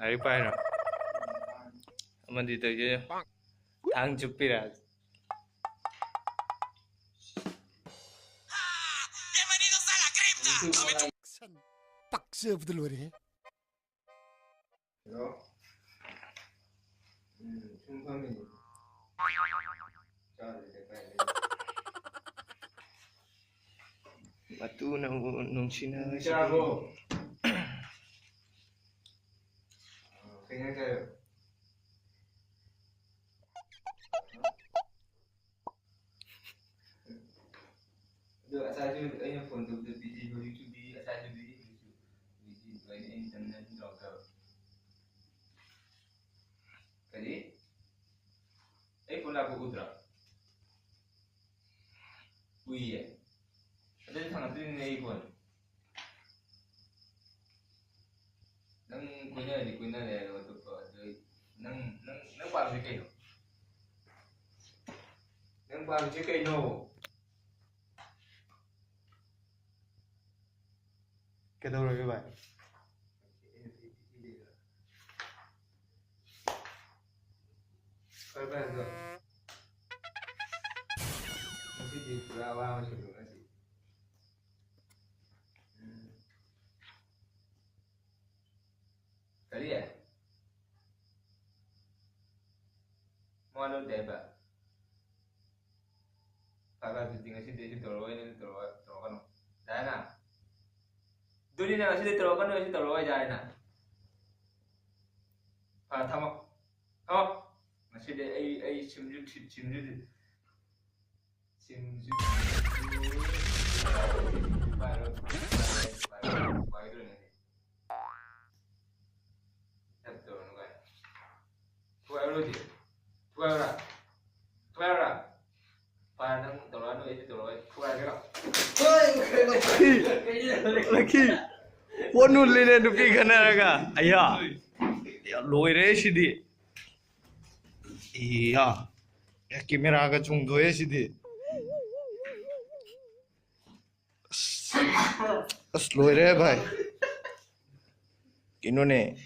Lari pairo. Amandi tawje thang chuppira. Bienvenidos a la cripta. 빡세부들 노래. Batu nung sina. Chavo. Kaya kayo. Được asal tu anh phone tu tu busy go YouTube đi asal tu busy vậy anh internet rồi cơ. Cái gì? Anh phone là của Udra. Ui ye. Ada thằng tu ni phone. Nang punya le waktu tu nang baru je kayo. Nang baru je kayo. Cái đâu rồi các bạn? Phải rồi. Masih di Pulau masih dulu masih. Kali ya? Mau anu deh pak. Kakak tu tinggal sini di Toro ini Toro kan. Dah na. Dulu ni masih di Toro kan masih Toro aja na. Thamak. Masih di ai simju. Baru ni. Betul kan. Tuara. Panang Toro itu Toro. Tuara. Laki. Phone nu lene nupi khana raga. Aya. Ya loire sidi. Iya. Ya camera ka chungdo e sidi. As loire bhai. Kinone.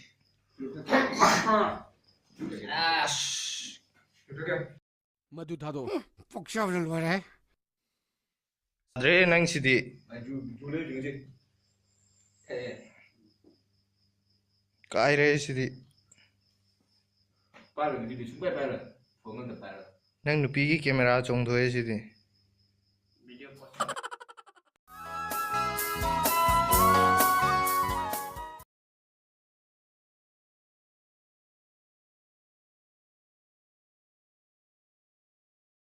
마두다도 빡세부들 노래. Adre nang sidi. Maju dulu juga. Kai re sidi. Baru ni di sumber baru. Phone dah baru. Nang nupi ki camera chungdo e sidi.